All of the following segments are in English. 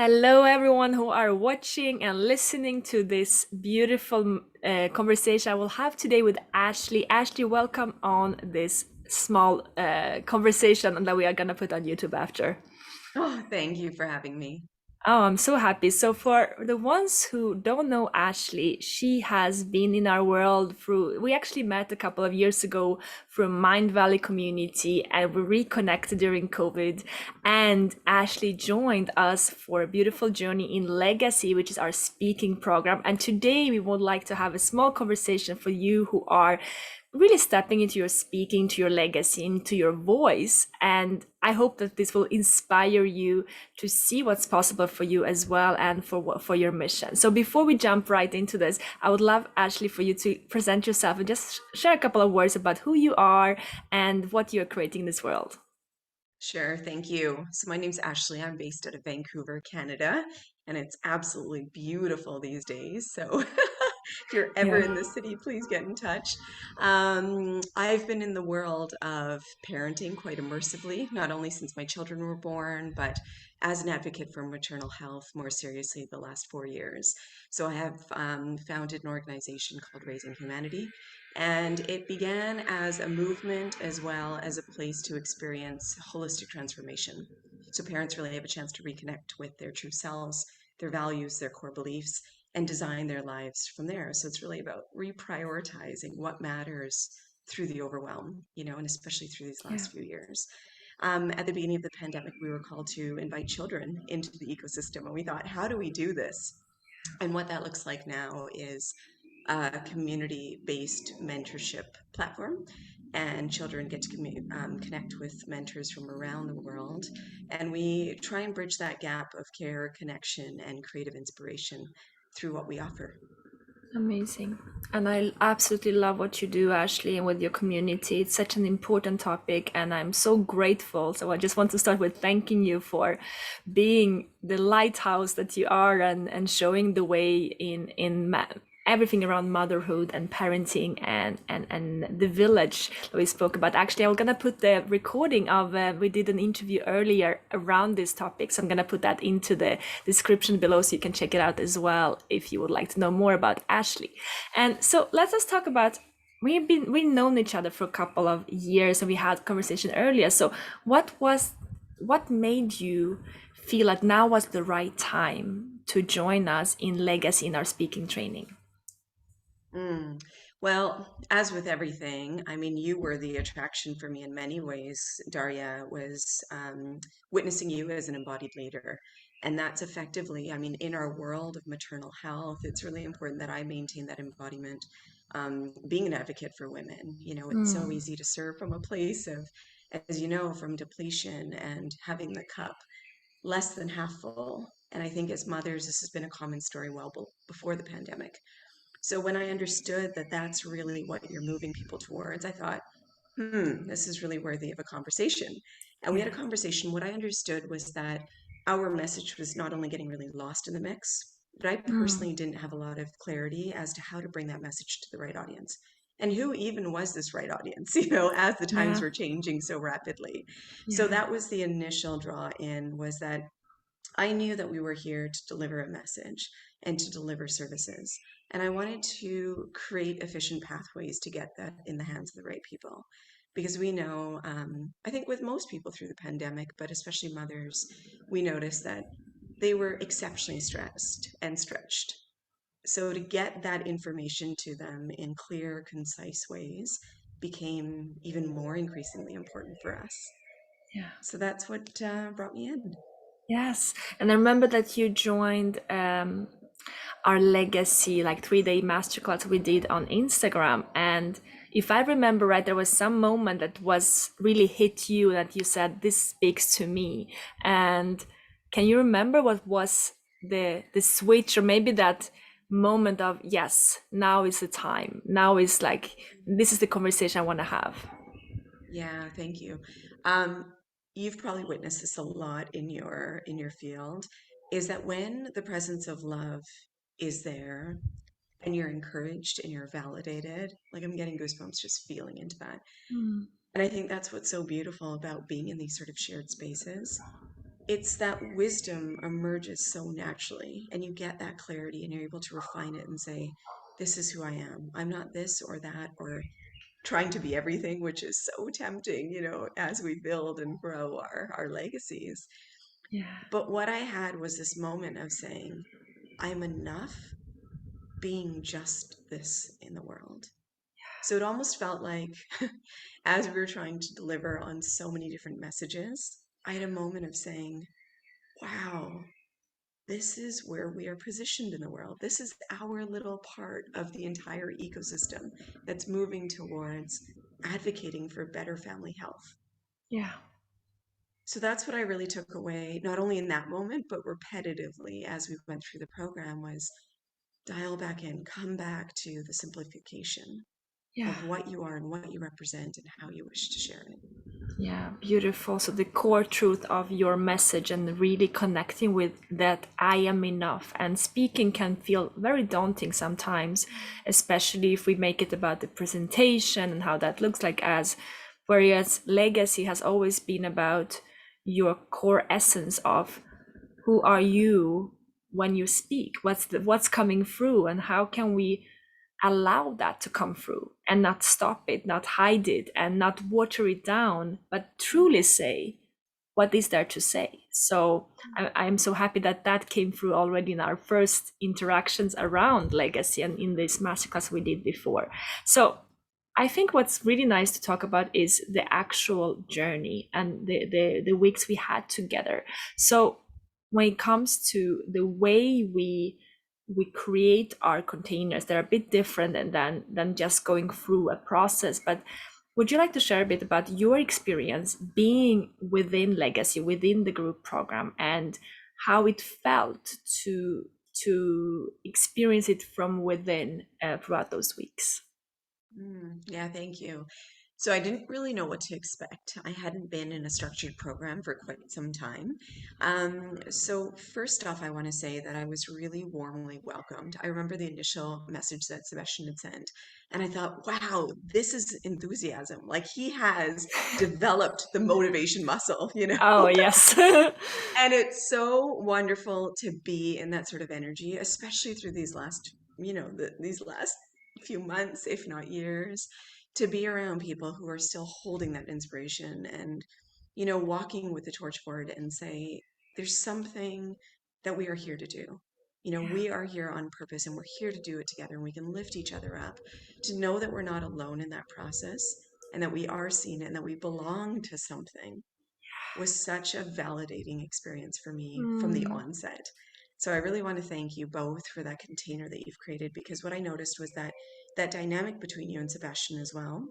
Hello, everyone who are watching and listening to this beautiful conversation I will have today with Ashley. Ashley, welcome on this small conversation that we are going to put on YouTube after. Oh, thank you for having me. Oh, I'm so happy. So, for the ones who don't know Ashley, she has been in our world we actually met a couple of years ago through Mind Valley community and we reconnected during COVID. And Ashley joined us for a beautiful journey in Legacy, which is our speaking program. And today we would like to have a small conversation for you who are really stepping into your speaking, to your legacy, into your voice. And I hope that this will inspire you to see what's possible for you as well and for your mission. So before we jump right into this, I would love, Ashley, for you to present yourself and just share a couple of words about who you are and what you're creating in this world. Sure, thank you. So my name's Ashley. I'm based out of Vancouver, Canada, and it's absolutely beautiful these days. So if you're ever Yeah. in the city, please get in touch. I've been in the world of parenting quite immersively, not only since my children were born, but as an advocate for maternal health more seriously the last 4 years. So I have founded an organization called Raising Humanity. And it began as a movement as well as a place to experience holistic transformation. So parents really have a chance to reconnect with their true selves, their values, their core beliefs, and design their lives from there. So it's really about reprioritizing what matters through the overwhelm, and especially through these Yeah. last few years. At the beginning of the pandemic, we were called to invite children into the ecosystem, and we thought, how do we do this? And what that looks like now is a community-based mentorship platform, and children get to connect with mentors from around the world. And we try and bridge that gap of care, connection, and creative inspiration through what we offer. Amazing. And I absolutely love what you do, Ashley, and with your community. It's such an important topic, and I'm so grateful. So I just want to start with thanking you for being the lighthouse that you are and showing the way in everything around motherhood and parenting and the village that we spoke about. Actually, I'm gonna put the recording of we did an interview earlier around this topic, so I'm gonna put that into the description below so you can check it out as well if you would like to know more about Ashley. And so let us talk about we've known each other for a couple of years and we had conversation earlier. So what made you feel like now was the right time to join us in Legacy in our speaking training? Mm. Well, as with everything, I mean, you were the attraction for me in many ways. Daria was witnessing you as an embodied leader. And that's effectively, I mean, in our world of maternal health, it's really important that I maintain that embodiment. Being an advocate for women, it's so Mm, easy to serve from a place of, as you know, from depletion and having the cup less than half full. And I think as mothers, this has been a common story before the pandemic. So when I understood that that's really what you're moving people towards, I thought, this is really worthy of a conversation. And we had a yeah. conversation. What I understood was that our message was not only getting really lost in the mix, but I Mm, personally didn't have a lot of clarity as to how to bring that message to the right audience. And who even was this right audience, as the times yeah. were changing so rapidly. So Yeah. that was the initial draw in, was that I knew that we were here to deliver a message and to deliver services. And I wanted to create efficient pathways to get that in the hands of the right people. Because we know, I think with most people through the pandemic, but especially mothers, we noticed that they were exceptionally stressed and stretched. So to get that information to them in clear, concise ways became even more increasingly important for us. Yeah. So that's what brought me in. Yes. And I remember that you joined our legacy like 3-day masterclass we did on Instagram. And if I remember right, there was some moment that was really hit you that you said, this speaks to me. And can you remember what was the switch or maybe that moment of yes, now is the time. Now is like this is the conversation I want to have. Yeah, thank you. Um, you've probably witnessed this a lot in your field, is that when the presence of love is there and you're encouraged and you're validated, like I'm getting goosebumps just feeling into that. Mm, And I think that's what's so beautiful about being in these sort of shared spaces it's that wisdom emerges so naturally, and you get that clarity, and you're able to refine it and say, this is who I am. I'm not this or that or trying to be everything, which is so tempting, as we build and grow our legacies. Yeah. But what I had was this moment of saying, I'm enough being just this in the world. So it almost felt like as we were trying to deliver on so many different messages, I had a moment of saying, wow, this is where we are positioned in the world. This is our little part of the entire ecosystem that's moving towards advocating for better family health. Yeah. So that's what I really took away, not only in that moment, but repetitively as we went through the program, was dial back in, come back to the simplification Yeah. of what you are and what you represent and how you wish to share it. Yeah, beautiful. So the core truth of your message and really connecting with that I am enough. And speaking can feel very daunting sometimes, especially if we make it about the presentation and how that looks like as whereas legacy has always been about your core essence of who are you when you speak, what's coming through, and how can we allow that to come through and not stop it, not hide it, and not water it down, but truly say what is there to say. So I'm so happy that that came through already in our first interactions around legacy and in this masterclass we did before. So I think what's really nice to talk about is the actual journey and the weeks we had together. So when it comes to the way we create our containers, they're a bit different than just going through a process. But would you like to share a bit about your experience being within legacy, within the group program, and how it felt to experience it from within throughout those weeks? Yeah, thank you. So I didn't really know what to expect. I hadn't been in a structured program for quite some time. So first off, I want to say that I was really warmly welcomed. I remember the initial message that Sebastian had sent, and I thought, wow, this is enthusiasm. Like he has developed the motivation muscle, Oh, yes. And it's so wonderful to be in that sort of energy, especially through these last, these last few months, if not years, to be around people who are still holding that inspiration and, walking with the torch forward and say, there's something that we are here to do. Yeah, We are here on purpose and we're here to do it together and we can lift each other up to know that we're not alone in that process and that we are seen and that we belong to something was such a validating experience for me from the mm, onset. So I really want to thank you both for that container that you've created, because what I noticed was that that dynamic between you and Sebastian as well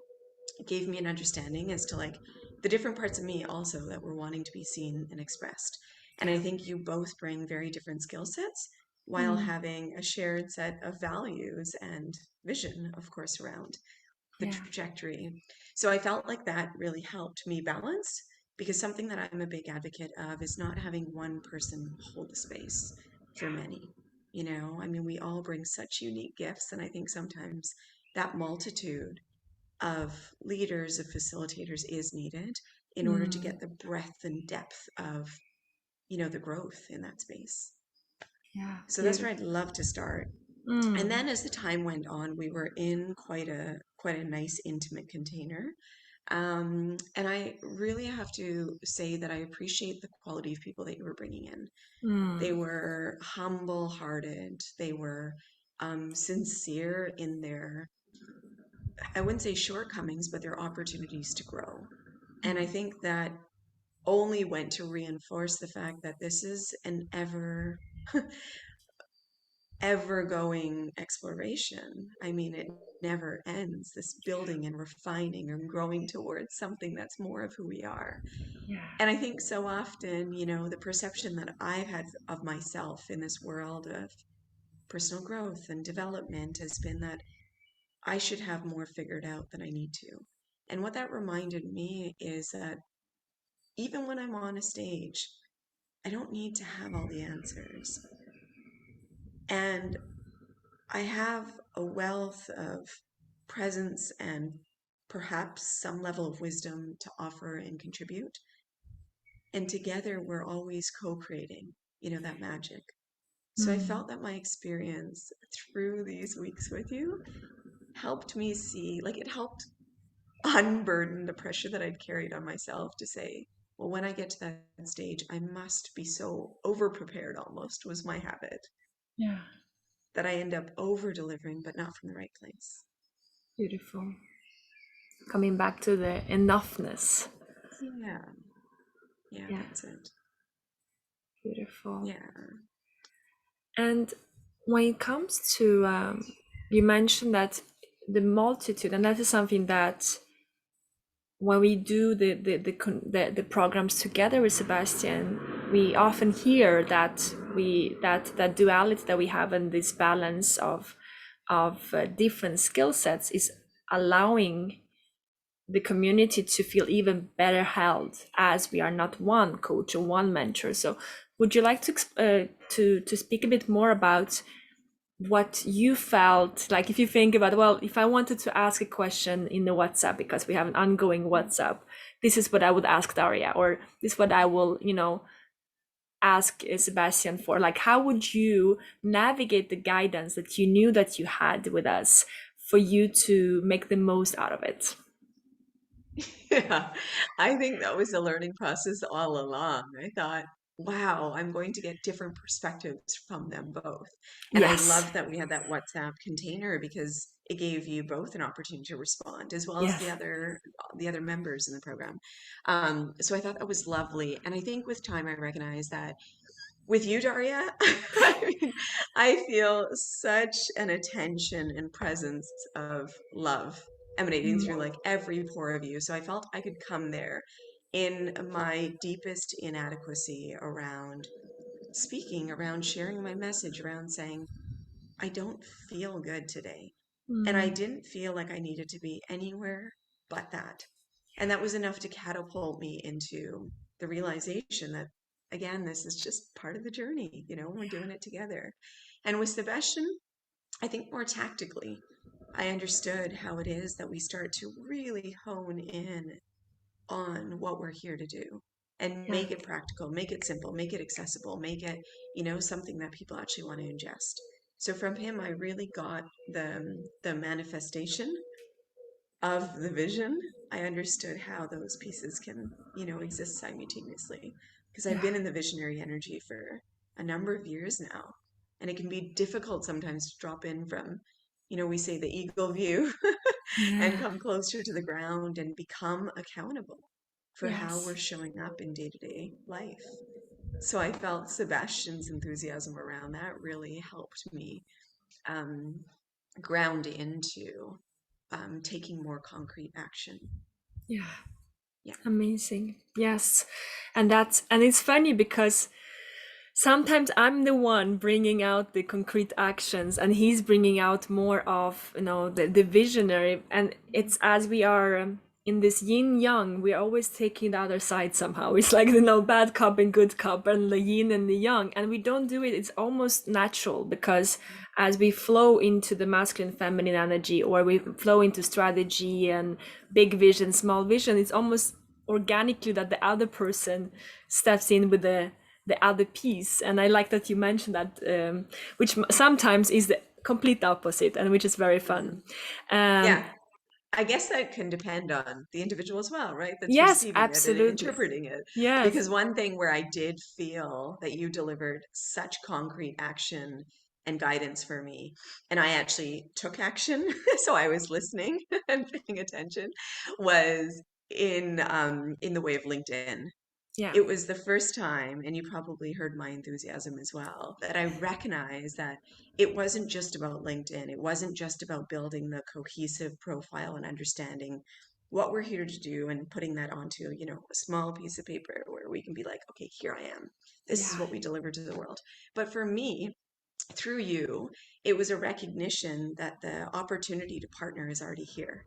gave me an understanding as to like the different parts of me also that were wanting to be seen and expressed. And I yeah, think you both bring very different skill sets while mm, having a shared set of values and vision, of course, around the yeah, trajectory. So I felt like that really helped me balance, because something that I'm a big advocate of is not having one person hold the space for many. I mean, we all bring such unique gifts. And I think sometimes that multitude of leaders, of facilitators is needed in order to mm, get the breadth and depth of, the growth in that space. yeah, So that's where beautiful. I'd love to start. And Mm, then as the time went on, we were in quite a nice intimate container. And I really have to say that I appreciate the quality of people that you were bringing in. They mm, were humble hearted. They were sincere in their, I wouldn't say shortcomings, but their opportunities to grow. And I mm, think that only went to reinforce the fact that this is an ever going exploration. I mean, it never ends, this building and refining and growing towards something that's more of who we are. yeah, And I think so often, the perception that I've had of myself in this world of personal growth and development has been that I should have more figured out than I need to. And what that reminded me is that even when I'm on a stage, I don't need to have all the answers. And I have a wealth of presence and perhaps some level of wisdom to offer and contribute. And together we're always co-creating, that magic. So I Mm. felt that my experience through these weeks with you helped me see, like it helped unburden the pressure that I'd carried on myself to say, well, when I get to that stage, I must be so over prepared almost was my habit Yeah, that I end up over delivering, but not from the right place. beautiful. Coming back to the enoughness. Yeah. Yeah, Yeah, that's it. beautiful. Yeah. And when it comes to, you mentioned that the multitude, and that is something that when we do the programs together with Sebastian, we often hear that that duality that we have and this balance of different skill sets is allowing the community to feel even better held as we are not one coach or one mentor. So, would you like to speak a bit more about what you felt like? If you think about, well, if I wanted to ask a question in the WhatsApp, because we have an ongoing WhatsApp, this is what I would ask Daria, or this is what I will, ask Sebastian for. Like, how would you navigate the guidance that you knew that you had with us for you to make the most out of it? Yeah, I think that was a learning process all along. I thought, wow, I'm going to get different perspectives from them both. And I Yes. loved that we had that WhatsApp container because it gave you both an opportunity to respond as well as Yes. the other members in the program. So I thought that was lovely. And I think with time I recognized that with you, Daria, I mean, I feel such an attention and presence of love emanating through Mm. like every pore of you. So I felt I could come there in my deepest inadequacy around speaking, around sharing my message, around saying, I don't feel good today. And I Mm. didn't feel like I needed to be anywhere but that. And that was enough to catapult me into the realization that, again, this is just part of the journey, we're doing it together. And with Sebastian, I think more tactically, I understood how it is that we start to really hone in on what we're here to do and Yeah. make it practical, make it simple, make it accessible, make it, something that people actually want to ingest. So from him, I really got the manifestation of the vision. I understood how those pieces can, exist simultaneously because I've Yeah. been in the visionary energy for a number of years now. And it can be difficult sometimes to drop in from, we say the eagle view and Yeah. come closer to the ground and become accountable for how we're Yes. showing up in day to day life. So I felt Sebastian's enthusiasm around that really helped me um, ground into taking more concrete action. Yeah. Yeah. Amazing. Yes. And it's funny because sometimes I'm the one bringing out the concrete actions and he's bringing out more of, the visionary. And it's as we are in this yin yang, we're always taking the other side somehow. It's like, bad cop and good cop and the yin and the yang. And we don't do it. It's almost natural because as we flow into the masculine feminine energy, or we flow into strategy and big vision, small vision, it's almost organically that the other person steps in with the other piece. And I like that you mentioned that, which sometimes is the complete opposite, and which is very fun. um Yeah. I guess that can depend on the individual as well, right? That's yes, receiving it and absolutely. interpreting it. Yes. Because one thing where I did feel that you delivered such concrete action and guidance for me, and I actually took action, so I was listening and paying attention, was in the way of LinkedIn. Yeah. It was the first time, and you probably heard my enthusiasm as well, that I recognized that it wasn't just about LinkedIn. It wasn't just about building the cohesive profile and understanding what we're here to do and putting that onto, a small piece of paper where we can be like, okay, here I am. This is Yeah. what we deliver to the world. But for me, through you, it was a recognition that the opportunity to partner is already here.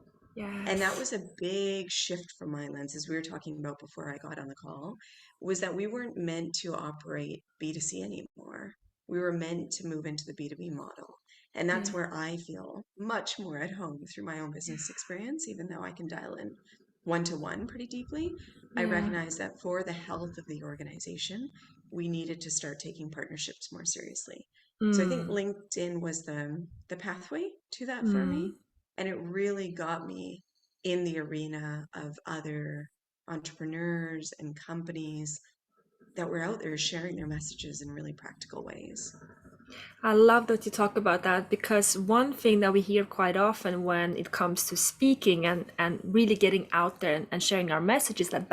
And that Yes. was a big shift from my lens, as we were talking about before I got on the call, was that we weren't meant to operate B2C anymore. We were meant to move into the B2B model. And that's Yeah. where I feel much more at home through my own business experience, even though I can dial in one-to-one pretty deeply, I Yeah. recognized that for the health of the organization, we needed to start taking partnerships more seriously. So I think Mm. LinkedIn was the pathway to that for Mm. me. And it really got me in the arena of other entrepreneurs and companies that were out there sharing their messages in really practical ways. I love that you talk about that, because one thing that we hear quite often when it comes to speaking and really getting out there and sharing our messages, that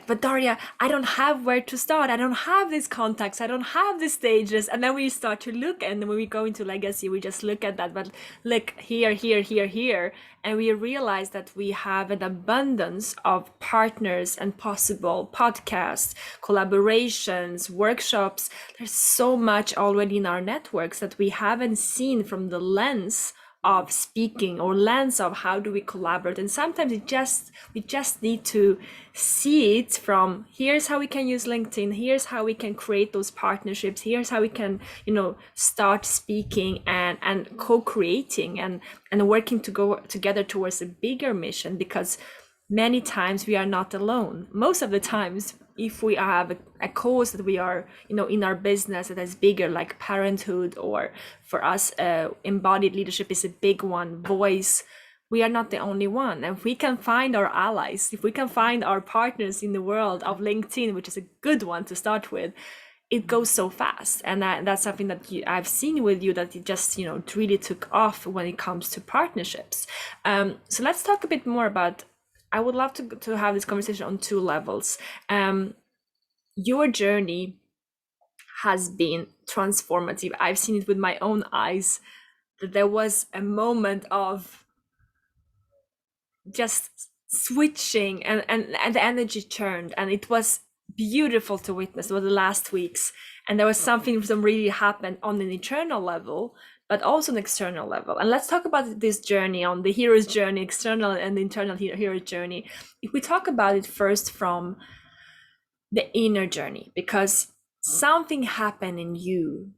but Daria, I don't have where to start. I don't have these contacts. I don't have these stages. And then we start to look, and when we go into legacy, we just look at that. But look here, here, here, here. And we realize that we have an abundance of partners and possible podcasts, collaborations, workshops. There's so much already in our networks that we haven't seen from the lens of speaking or lens of how do we collaborate. And sometimes we just need to see it from, here's how we can use LinkedIn, here's how we can create those partnerships, here's how we can start speaking and co-creating and working to go together towards a bigger mission. Because many times we are not alone. Most of the times, if we have a cause that we are in our business that is bigger, like parenthood, or for us embodied leadership is a big one, voice, we are not the only one. And if we can find our allies, if we can find our partners in the world of LinkedIn, which is a good one to start with, it goes so fast. And that's something that I've seen with you, that it just it really took off when it comes to partnerships. So let's talk a bit more about, I would love to have this conversation on two levels. Your journey has been transformative. I've seen it with my own eyes, that there was a moment of just switching, and the energy turned, and it was beautiful to witness over the last weeks. And there was something that really happened on an internal level, but also an external level. And let's talk about this journey, on the hero's journey, external and internal hero journey. If we talk about it first from the inner journey, because something happened in you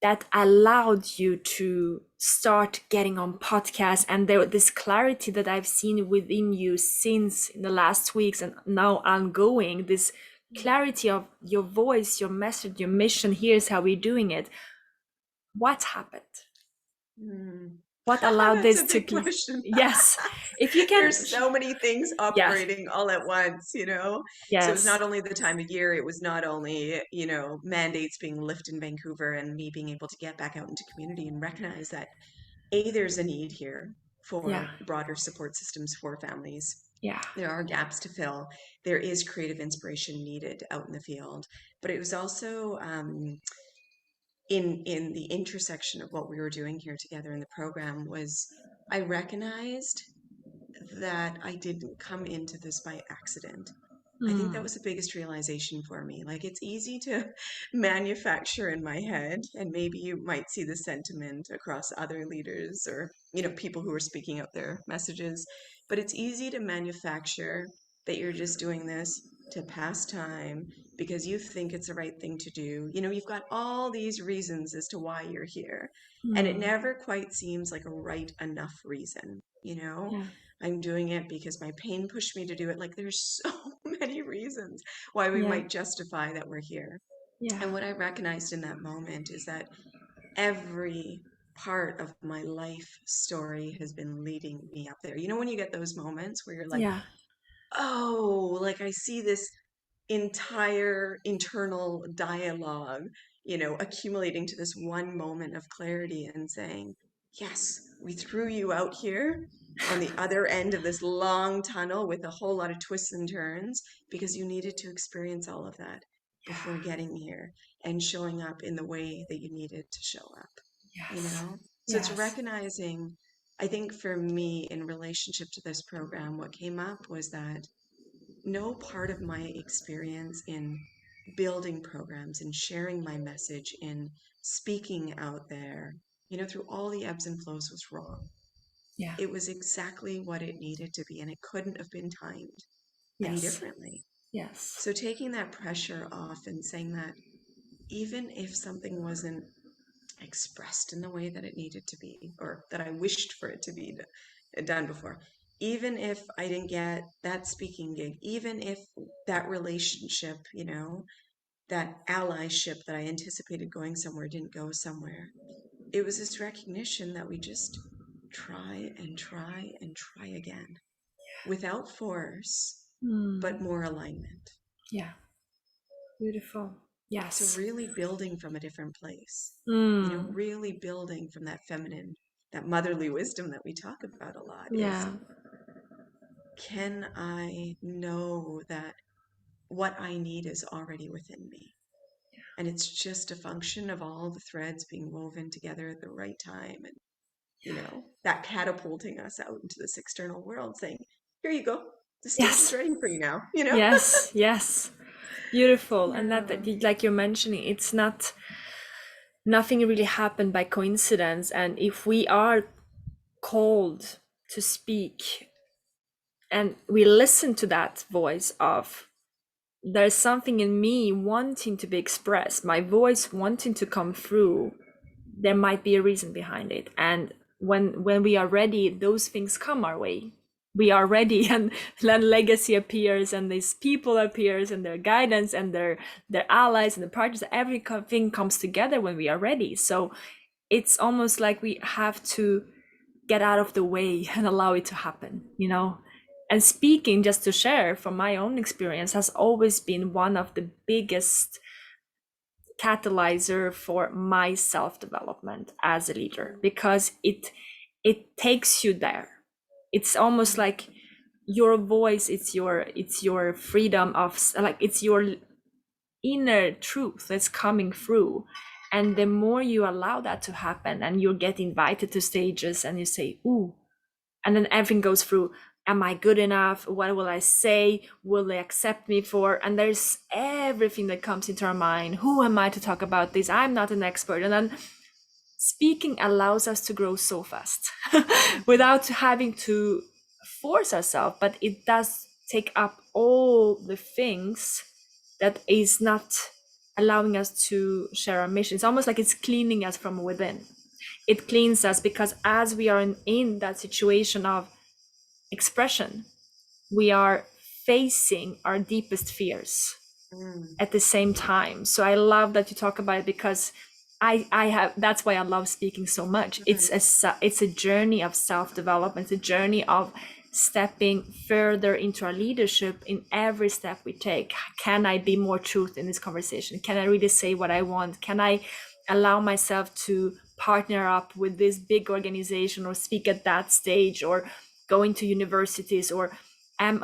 that allowed you to start getting on podcasts, and there this clarity that I've seen within you since in the last weeks and now ongoing, this clarity of your voice, your message, your mission, here's how we're doing it. What happened? Hmm. What allowed That's this a to big question. yes, if you can. There's so many things Yes, operating all at once, you know? So it's yes, not only the time of year, it was not only, mandates being lifted in Vancouver and me being able to get back out into community and recognize that A, there's a need here yeah, for broader support systems for families. yeah, There are gaps to fill. There is creative inspiration needed out in the field. But it was also in the intersection of what we were doing here together in the program was I recognized that I didn't come into this by accident. I think that mm, was the biggest realization for me. Like, it's easy to manufacture in my head, and maybe you might see the sentiment across other leaders or, people who are speaking out their messages, but it's easy to manufacture that you're just doing this to pass time because you think it's the right thing to do. You've got all these reasons as to why you're here, and it mm, never quite seems like a right enough reason. yeah, I'm doing it because my pain pushed me to do it. Like, there's so many reasons why we yeah, might justify that we're here. yeah, And what I recognized in that moment is that every part of my life story has been leading me up there. When you get those moments where you're like, yeah, oh, like I see this entire internal dialogue, accumulating to this one moment of clarity and saying, yes, we threw you out here on the other end of this long tunnel with a whole lot of twists and turns because you needed to experience all of that before getting here and showing up in the way that you needed to show up, you yes, know? So it's yes, recognizing, I think for me in relationship to this program, what came up was that no part of my experience in building programs and sharing my message in speaking out there, through all the ebbs and flows was wrong. yeah, It was exactly what it needed to be, and it couldn't have been timed any yes, differently. yes, So taking that pressure off and saying that even if something wasn't expressed in the way that it needed to be, or that I wished for it to be done before, even if I didn't get that speaking gig, even if that relationship, that allyship that I anticipated going somewhere didn't go somewhere, it was this recognition that we just try and try and try again without force, but Mm. more alignment. Yeah. Beautiful. So Yes. really building from a different place, Mm. really building from that feminine, that motherly wisdom that we talk about a lot is, Yeah. can I know that what I need is already within me? And it's just a function of all the threads being woven together at the right time. And, that catapulting us out into this external world saying, here you go. The stage is Yes. ready for you now, Yes. Yes. Beautiful. And Yeah. like you're mentioning, it's not, nothing really happened by coincidence. And if we are called to speak and we listen to that voice of, there's something in me wanting to be expressed, my voice wanting to come through, there might be a reason behind it. And when we are ready, those things come our way. We are ready, and then legacy appears, and these people appears, and their guidance, and their allies, and the partners. Everything comes together when we are ready. So it's almost like we have to get out of the way and allow it to happen. And speaking, just to share from my own experience, has always been one of the biggest catalyzer for my self-development as a leader, because it takes you there. It's almost like your voice, it's your freedom of, like, it's your inner truth that's coming through. And the more you allow that to happen, and you get invited to stages, and you say, ooh, and then everything goes through, am I good enough? What will I say? Will they accept me for? And there's everything that comes into our mind. Who am I to talk about this? I'm not an expert. And then speaking allows us to grow so fast without having to force ourselves, but it does take up all the things that is not allowing us to share our mission. It's almost like it's cleaning us from within. It cleans us, because as we are in that situation of expression, we are facing our deepest fears Mm, at the same time. So I love that you talk about it, because I have, that's why I love speaking so much. mm, It's a journey of self-development. It's a journey of stepping further into our leadership in every step we take. Can I be more truth in this conversation? Can I really say what I want? Can I allow myself to partner up with this big organization, or speak at that stage, or go into universities, or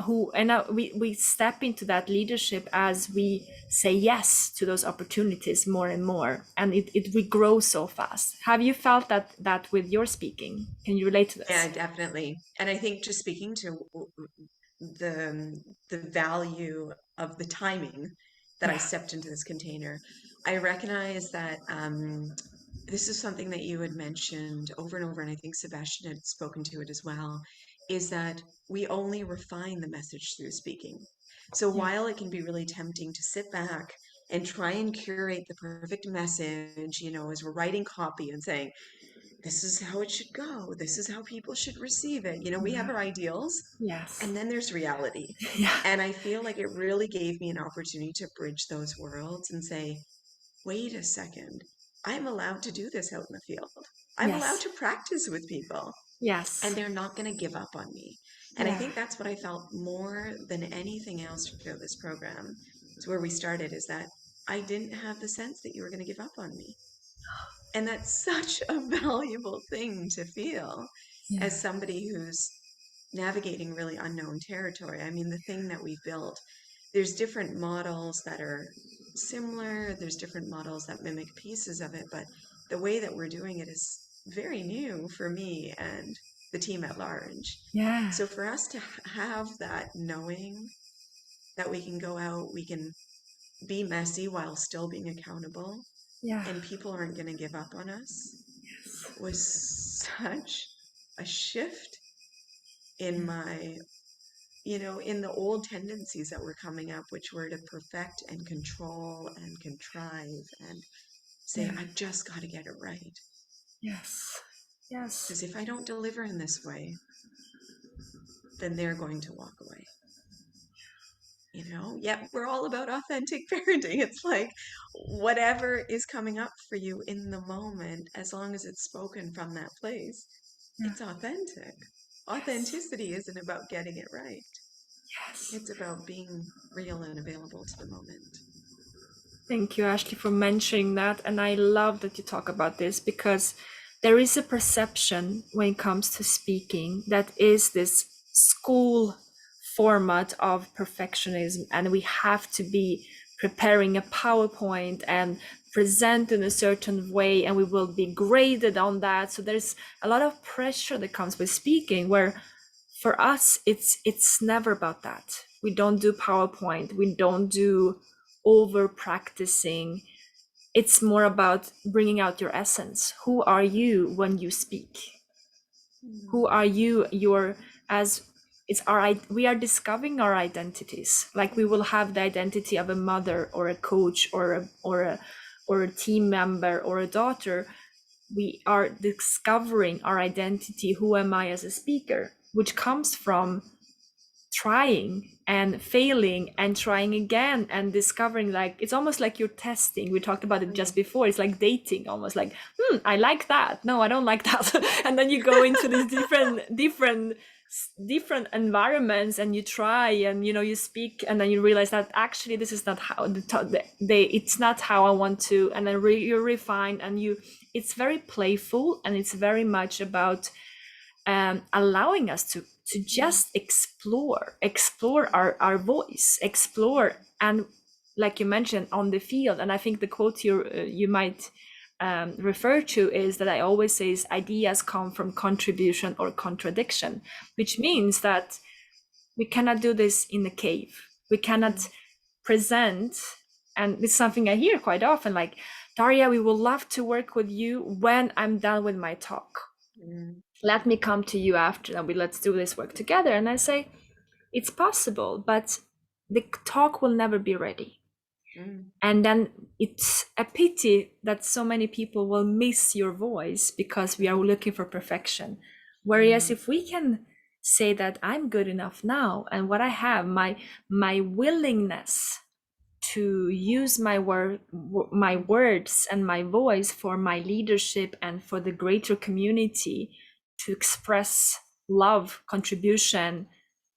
who, and we step into that leadership as we say yes to those opportunities more and more, and we grow so fast. Have you felt that with your speaking? Can you relate to yeah, this? definitely. And I think just speaking to the value of the timing that I Yeah. stepped into this container, I recognize that this is something that you had mentioned over and over, and I think Sebastian had spoken to it as well, is that we only refine the message through speaking. So Yeah. while it can be really tempting to sit back and try and curate the perfect message, as we're writing copy and saying, this is how it should go, this is how people should receive it. We have Yeah. our ideals, Yes. and then there's reality. Yeah. And I feel like it really gave me an opportunity to bridge those worlds and say, wait a second, I'm allowed to do this out in the field. I'm allowed Yes. to practice with people, and Yes. they're not going to give up on me. And I Yeah. think that's what I felt more than anything else throughout this program. It's where we started, is that I didn't have the sense that you were going to give up on me. And that's such a valuable thing to feel Yeah. as somebody who's navigating really unknown territory. I mean, the thing that we've built, there's different models that are similar, there's different models that mimic pieces of it, but the way that we're doing it is very new for me and the team at large. Yeah. So for us to have that knowing that we can go out, we can be messy while still being accountable, Yeah. and people aren't going to give up on us, was such a shift in my, in the old tendencies that were coming up, which were to perfect and control and contrive and say, Yeah. I've just got to get it right. Yes. Yes. Because if I don't deliver in this way, then they're going to walk away. Yet we're all about authentic parenting. It's like whatever is coming up for you in the moment, as long as it's spoken from that place, Yeah. it's authentic. Yes. Authenticity isn't about getting it right. Yes. It's about being real and available to the moment. Thank you, Ashley, for mentioning that. And I love that you talk about this, because there is a perception when it comes to speaking that is this school format of perfectionism, and we have to be preparing a PowerPoint and present in a certain way, and we will be graded on that. So there's a lot of pressure that comes with speaking, where for us it's never about that. We don't do PowerPoint, we don't do over practicing. It's more about bringing out your essence. Who are you when you speak? Who are you? Your as it's our we are discovering our identities. Like we will have the identity of a mother or a coach or a team member or a daughter. We are discovering our identity. Who am I as a speaker? Which comes from trying and failing and trying again and discovering, like it's almost like you're testing. We talked about it just before. It's like dating, almost like, I like that, no, I don't like that. And then you go into these different environments, and you try, and you speak, and then you realize that actually this is not how it's not how I want to. And then you refine, and it's very playful, and it's very much about allowing us to just explore our voice, explore. And like you mentioned, on the field, and I think the quote you might refer to is that I always say is ideas come from contribution or contradiction, which means that we cannot do this in a cave. We cannot present, and this is something I hear quite often, like, Daria, we would love to work with you when I'm done with my talk. Let me come to you after, and let's do this work together. And I say, it's possible, but the talk will never be ready. And then it's a pity that so many people will miss your voice because we are looking for perfection. Whereas if we can say that I'm good enough now, and what I have, my willingness to use my words and my voice for my leadership and for the greater community, to express love, contribution,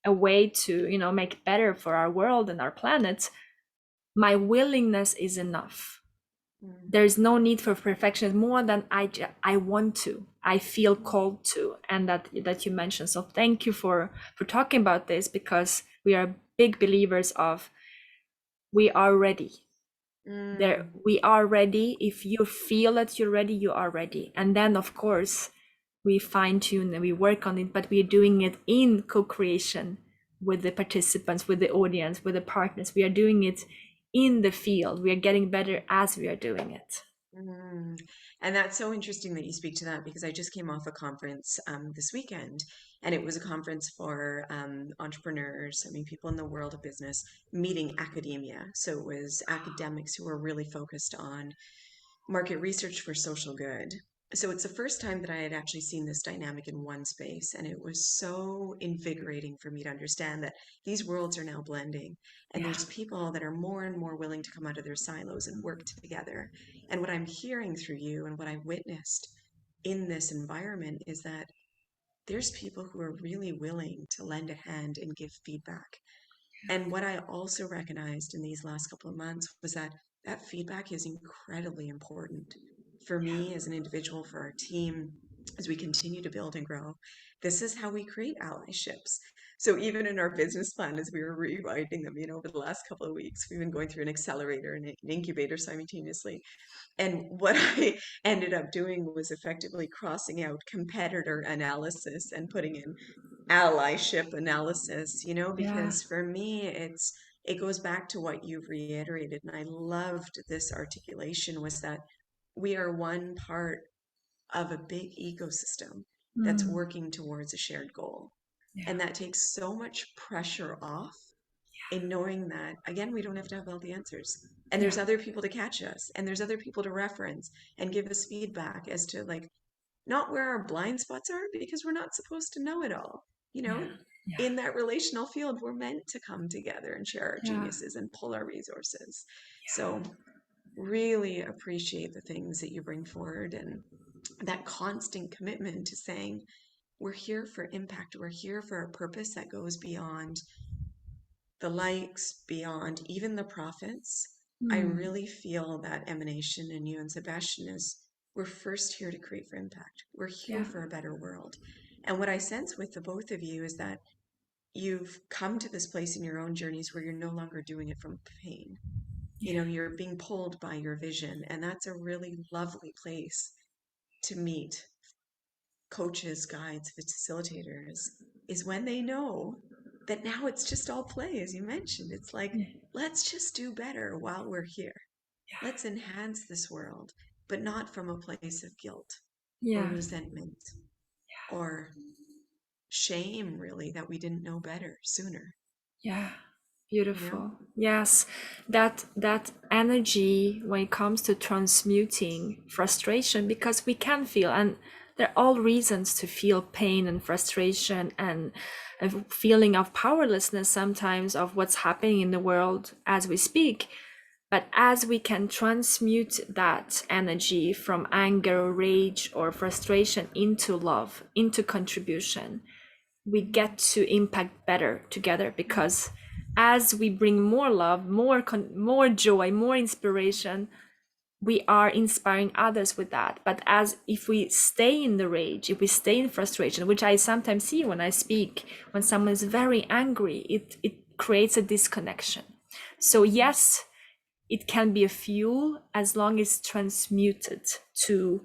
a way to make better for our world and our planet, my willingness is enough. There's no need for perfection more than I want to, I feel called to, and that you mentioned. So thank you for talking about this, because we are big believers of we are ready. There, we are ready. If you feel that you're ready, you are ready. And then of course we fine tune and we work on it, but we're doing it in co-creation with the participants, with the audience, with the partners. We are doing it in the field. We are getting better as we are doing it. And that's so interesting that you speak to that, because I just came off a conference this weekend, and it was a conference for entrepreneurs, people in the world of business meeting academia. So it was academics who were really focused on market research for social good. So it's the first time that I had actually seen this dynamic in one space, and it was so invigorating for me to understand that these worlds are now blending, and Yeah. there's people that are more and more willing to come out of their silos and work together. And what I'm hearing through you and what I witnessed in this environment is that there's people who are really willing to lend a hand and give feedback. And what I also recognized in these last couple of months was that that feedback is incredibly important for me as an individual, for our team, as we continue to build and grow. This is how we create allyships. So even in our business plan, as we were rewriting them, over the last couple of weeks, we've been going through an accelerator and an incubator simultaneously. And what I ended up doing was effectively crossing out competitor analysis and putting in allyship analysis, Yeah. because for me, it goes back to what you've reiterated. And I loved this articulation, was that we are one part of a big ecosystem that's working towards a shared goal. Yeah. And that takes so much pressure off in knowing that, again, we don't have to have all the answers. And Yeah. there's other people to catch us, and there's other people to reference and give us feedback as to, like, not where our blind spots are, because we're not supposed to know it all, you Yeah. know? Yeah. in that relational field, we're meant to come together and share our Yeah. geniuses and pull our resources. Yeah. So really appreciate the things that you bring forward and that constant commitment to saying, we're here for impact. We're here for a purpose that goes beyond the likes, beyond even the profits. I Mm. really feel that emanation in you and Sebastian is we're first here to create for impact. We're here Yeah. for a better world. And what I sense with the both of you is that you've come to this place in your own journeys where you're no longer doing it from pain. You Yeah. know, you're being pulled by your vision. And that's a really lovely place to meet coaches, guides, facilitators, is when they know that now it's just all play, as you mentioned. It's like, Yeah. let's just do better while we're here. Let's enhance this world, but not from a place of guilt or Yeah. resentment or shame, really, that we didn't know better sooner. Yeah. You know? Beautiful. Yes. That energy when it comes to transmuting frustration, because we can feel, and there are all reasons to feel pain and frustration and a feeling of powerlessness sometimes of what's happening in the world as we speak. But as we can transmute that energy from anger, rage, or frustration into love, into contribution, we get to impact better together, because as we bring more love, more joy, more inspiration, we are inspiring others with that. But as if we stay in the rage, if we stay in frustration, which I sometimes see when I speak, when someone is very angry, it creates a disconnection. So yes, it can be a fuel as long as transmuted to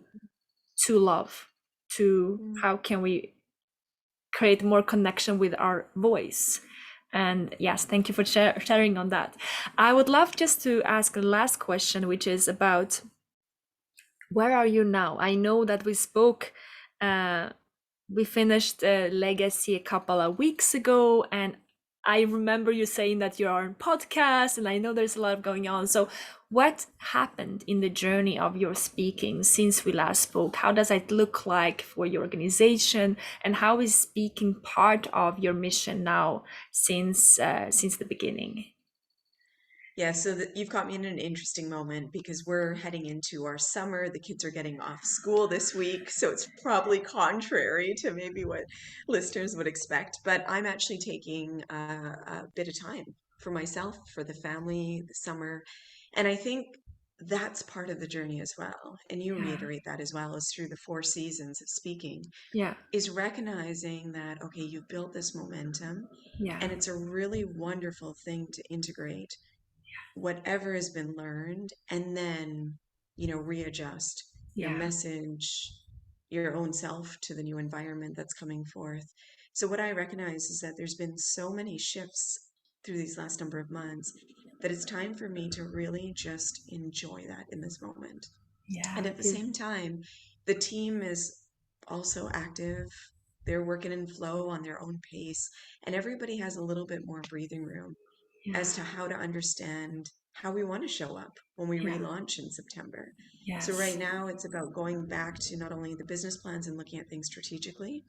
love, to Mm. how can we create more connection with our voice. And yes, thank you for sharing on that. I would love just to ask a last question, which is about where are you now? I know that we spoke, uh, we finished Legacy a couple of weeks ago, and I remember you saying that you are on podcast, and I know there's a lot going on. So, what happened in the journey of your speaking since we last spoke? How does it look like for your organization, and how is speaking part of your mission now since the beginning? Yeah, so that you've caught me in an interesting moment because we're heading into our summer. The kids are getting off school this week, so it's probably contrary to maybe what listeners would expect. But I'm actually taking a bit of time for myself, for the family, the summer. And I think that's part of the journey as well. And you Yeah, reiterate that as well as through the 4 seasons of speaking, yeah, is recognizing that, okay, you've built this momentum, yeah, and it's a really wonderful thing to integrate whatever has been learned and then, readjust your yeah, message, your own self to the new environment that's coming forth. So what I recognize is that there's been so many shifts through these last number of months that it's time for me to really just enjoy that in this moment. yeah, And at the same time, the team is also active. They're working in flow on their own pace, and everybody has a little bit more breathing room yeah, as to how to understand how we want to show up when we yeah, relaunch in September. So right yes, now it's about going back to not only the business plans and looking at things strategically,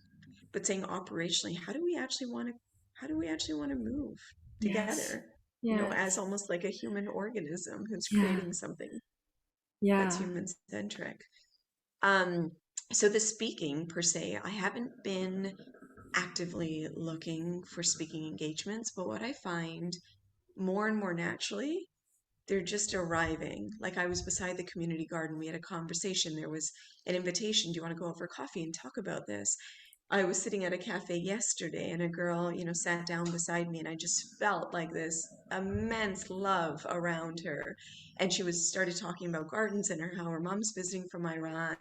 but saying operationally, how do we actually want to move yes, together, as yes, almost like a human organism who's yeah, creating something that's yeah, human centric. Um, so the speaking per se, I haven't been actively looking for speaking engagements, but what I find more and more naturally, they're just arriving. Like I was beside the community garden, we had a conversation. There was an invitation. Do you want to go out for coffee and talk about this? I was sitting at a cafe yesterday and a girl, sat down beside me and I just felt like this immense love around her. And she was started talking about gardens and how her mom's visiting from Iran.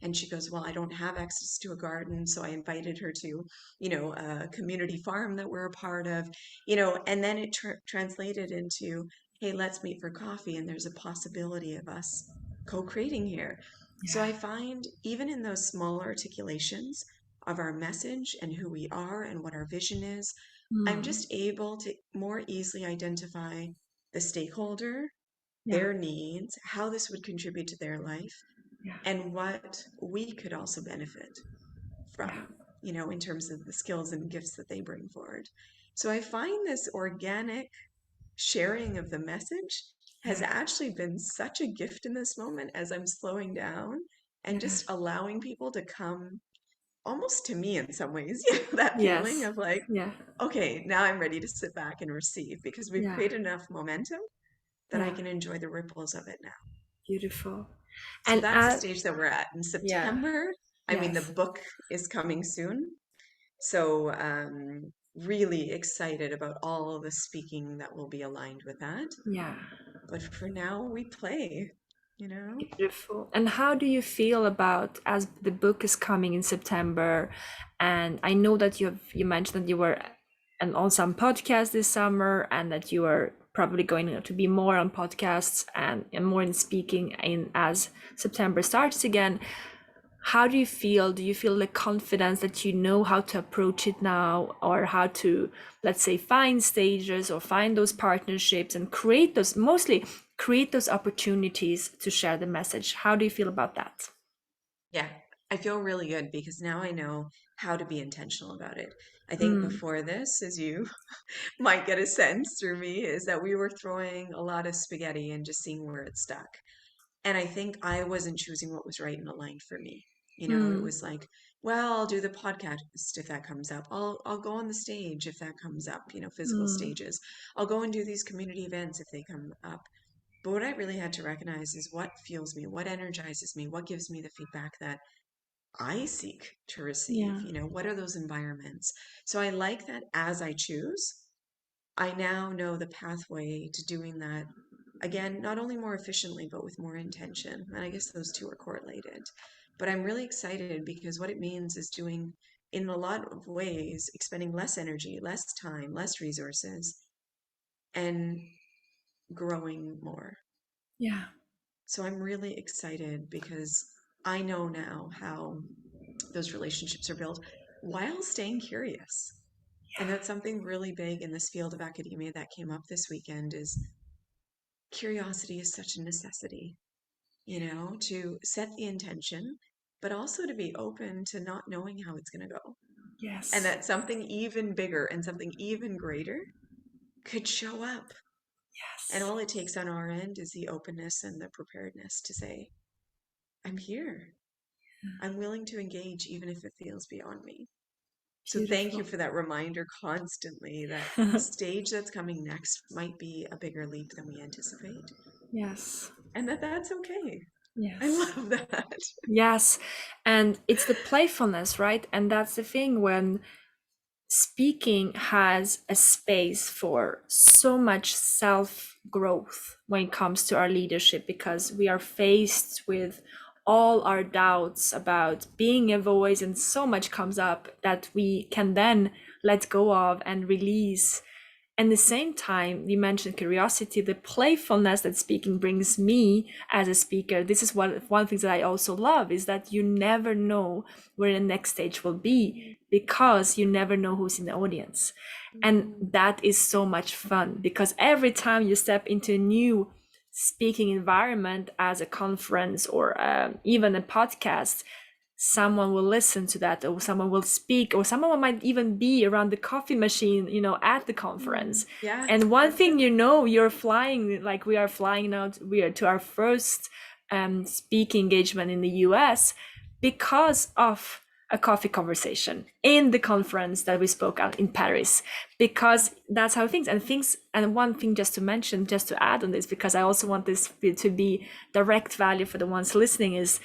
And she goes, well, I don't have access to a garden. So I invited her to, a community farm that we're a part of, and then it translated into, hey, let's meet for coffee. And there's a possibility of us co-creating here. So yeah, I find even in those small articulations, of our message and who we are and what our vision is, I'm mm, just able to more easily identify the stakeholder, yeah, their needs, how this would contribute to their life, yeah, and what we could also benefit yeah, from. in terms of the skills and gifts that they bring forward. So I find this organic sharing of the message has Yeah. actually been such a gift in this moment as I'm slowing down and Yeah. just allowing people to come almost to me in some ways. That feeling Yes. of like, Yeah. okay, now I'm ready to sit back and receive because we've Yeah. created enough momentum that I Yeah. can enjoy the ripples of it now. Beautiful. So And that's the stage that we're at in yeah. September. I mean, the Yes. book is coming soon. So, really excited about all the speaking that will be aligned with that. Yeah. But for now, we play, you know? Beautiful. And how do you feel about as the book is coming in September? And I know that you mentioned that you were an Onsen Podcast this summer, and that you are probably going to be more on podcasts and more in speaking in as September starts again. How do you feel? Do you feel the confidence that you know how to approach it now, or how to, let's say, find stages or find those partnerships and create those, mostly create those opportunities to share the message? How do you feel about that? Yeah, I feel really good because now I know how to be intentional about it. I think Mm, before this, as you might get a sense through me, is that we were throwing a lot of spaghetti and just seeing where it stuck. And I think I wasn't choosing what was right and aligned for me. It mm, was like, well, I'll do the podcast if that comes up. I'll go on the stage if that comes up, physical mm, stages. I'll go and do these community events if they come up. But what I really had to recognize is what fuels me, what energizes me, what gives me the feedback that I seek to receive. yeah. What are those environments? So I like that as I choose, I now know the pathway to doing that again, not only more efficiently, but with more intention. And I guess those two are correlated. But I'm really excited because what it means is doing, in a lot of ways, expending less energy, less time, less resources, and growing more. Yeah. So I'm really excited because I know now how those relationships are built while staying curious. And that's something really big in this field of academia that came up this weekend is curiosity is such a necessity, to set the intention, but also to be open to not knowing how it's going to go. And Yes. that something even bigger and something even greater could show up. And Yes. all it takes on our end is the openness and the preparedness to say, I'm here. I'm willing to engage even if it feels beyond me. So thank you Beautiful. for that reminder constantly that the stage that's coming next might be a bigger leap than we anticipate Yes. and that that's okay. I Yes. love that. Yes. And it's the playfulness, right? And that's the thing when speaking has a space for so much self growth when it comes to our leadership, because we are faced with all our doubts about being a voice, and so much comes up that we can then let go of and release. And the same time, you mentioned curiosity, the playfulness that speaking brings me as a speaker. This is one thing that I also love, is that you never know where the next stage will be, because you never know who's in the audience. And Mm, that is so much fun, because every time you step into a new speaking environment, as a conference or even a podcast, someone will listen to that, or someone will speak, or someone might even be around the coffee machine, at the conference. yes, And one that's it. thing, you're flying, like we are flying now, we are to our first speaking engagement in the US because of a coffee conversation in the conference that we spoke at in Paris, because that's how things. And one thing, just to mention, just to add on this, because I also want this to be direct value for the ones listening, is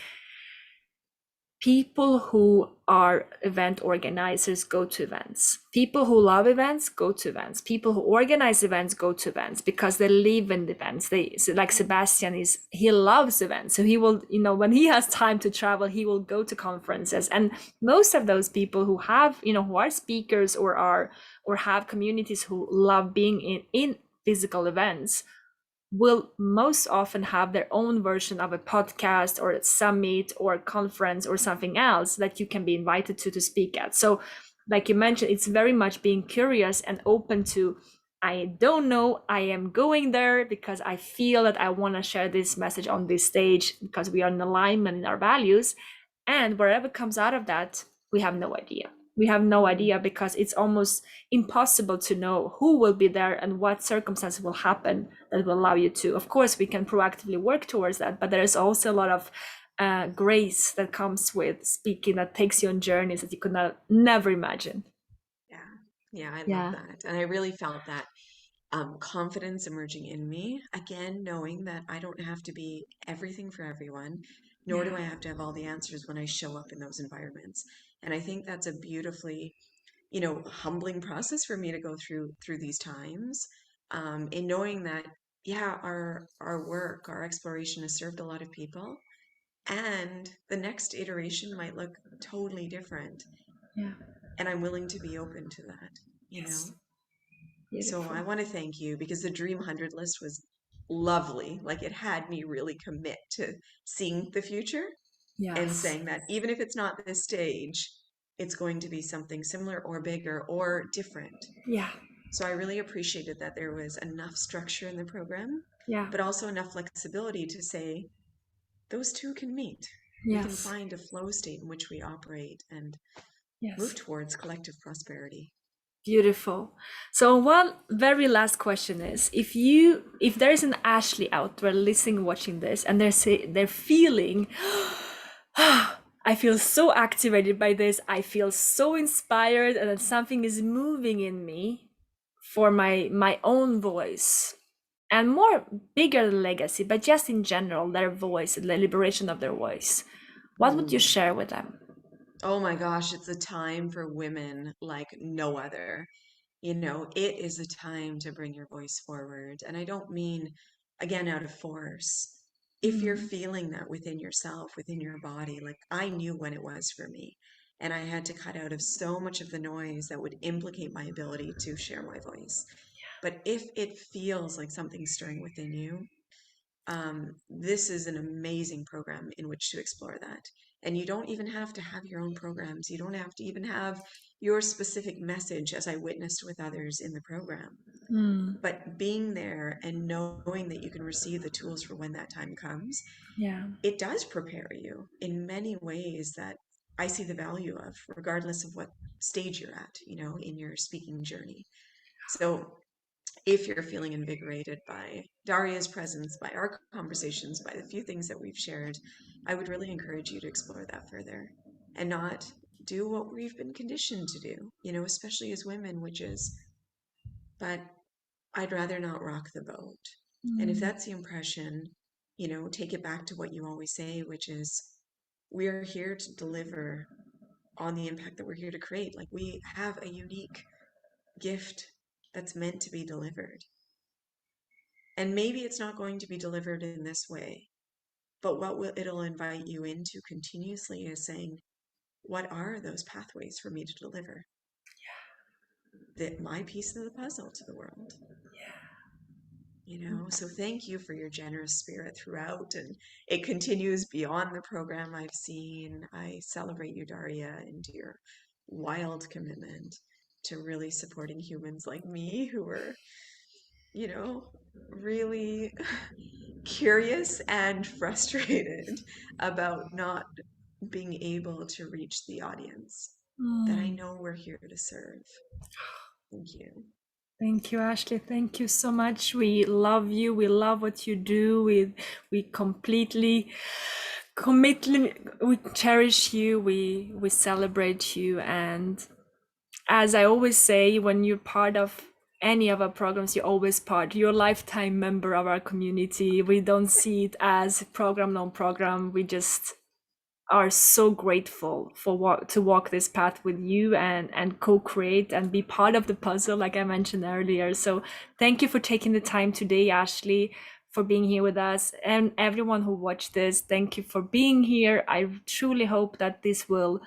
people who are event organizers go to events. People who love events go to events. People who organize events go to events because they live in the events. So like Sebastian he loves events. So he will, when he has time to travel, he will go to conferences. And most of those people who have, who are speakers or have communities who love being in physical events, will most often have their own version of a podcast or a summit or a conference or something else that you can be invited to speak at. So, like you mentioned, it's very much being curious and open to, I don't know, I am going there because I feel that I want to share this message on this stage because we are in alignment in our values. And wherever comes out of that, we have no idea. We have no idea, because it's almost impossible to know who will be there and what circumstances will happen that will allow you to. Of course, we can proactively work towards that, but there is also a lot of grace that comes with speaking, that takes you on journeys that you could never imagine. Yeah. Yeah, I love Yeah, that. And I really felt that confidence emerging in me. Again, knowing that I don't have to be everything for everyone, nor do yeah, I have to have all the answers when I show up in those environments. And I think that's a beautifully, humbling process for me to go through these times, in knowing that, yeah, our work, our exploration has served a lot of people, and the next iteration might look totally different. yeah. And I'm willing to be open to that, you Yes, know? So beautiful. I want to thank you because the Dream 100 list was lovely. Like it had me really commit to seeing the future and Yes, saying that even if it's not this stage, it's going to be something similar or bigger or different. yeah, So I really appreciated that there was enough structure in the program, yeah, but also enough flexibility to say those two can meet. We can yes, find a flow state in which we operate and move yes. towards collective prosperity. Beautiful. So one very last question is, if there is an Ashley out there listening, watching this, and they're feeling, I feel so activated by this, I feel so inspired, and that something is moving in me for my own voice, and more bigger than legacy, but just in general, their voice, the liberation of their voice. What would you Hmm. share with them? Oh my gosh, it's a time for women like no other. It is a time to bring your voice forward. And I don't mean, again, out of force. If you're Mm, feeling that within yourself, within your body, like I knew when it was for me. And I had to cut out of so much of the noise that would implicate my ability to share my voice. But if it feels like something's stirring within you, this is an amazing program in which to explore that. And you don't even have to have your own programs. You don't have to even have your specific message, as I witnessed with others in the program. mm, But being there and knowing that you can receive the tools for when that time comes, yeah. it does prepare you in many ways that I see the value of, regardless of what stage you're at, in your speaking journey. So if you're feeling invigorated by Daria's presence, by our conversations, by the few things that we've shared, I would really encourage you to explore that further and not do what we've been conditioned to do, especially as women, which is, but I'd rather not rock the boat. And if Mm, that's the impression, take it back to what you always say, which is we're here to deliver on the impact that we're here to create. Like we have a unique gift that's meant to be delivered. And maybe it's not going to be delivered in this way, but it'll invite you into continuously is saying, what are those pathways for me to deliver my piece of the puzzle to the world? So thank you for your generous spirit throughout, and it continues beyond the program I've seen. I celebrate you, Daria, and your wild commitment to really supporting humans like me who are, you know, really curious and frustrated about not being able to reach the audience that I mm. know we're here to serve. Thank you. Thank you, Ashley. Thank you so much. We love you. We love what you do. We completely commit. We cherish you. We celebrate you. And as I always say, when you're part of any of our programs, you're always part. You're a lifetime member of our community. We don't see it as program, non-program. We just are so grateful for to walk this path with you and co-create and be part of the puzzle, like I mentioned earlier. So thank you for taking the time today, Ashley, for being here with us, and everyone who watched this, thank you for being here. I truly hope that this will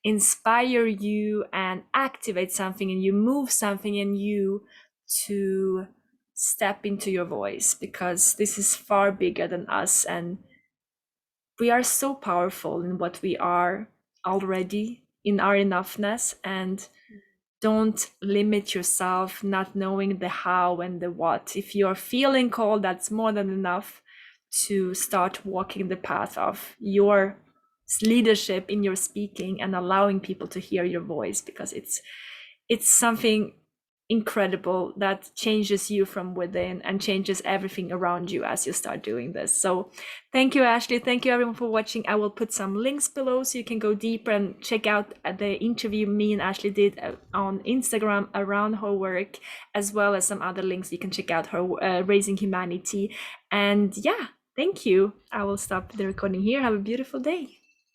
inspire you and activate something in you, move something in you to step into your voice, because this is far bigger than us, and we are so powerful in what we are already, in our enoughness. And don't limit yourself not knowing the how and the what. If you're feeling called, that's more than enough to start walking the path of your leadership in your speaking and allowing people to hear your voice, because it's something incredible that changes you from within and changes everything around you as you start doing this. So thank you, Ashley. Thank you everyone for watching. I will put some links below so you can go deeper and check out the interview me and Ashley did on Instagram around her work, as well as some other links you can check out her Raising Humanity. And yeah, thank you. I will stop the recording here. Have a beautiful day.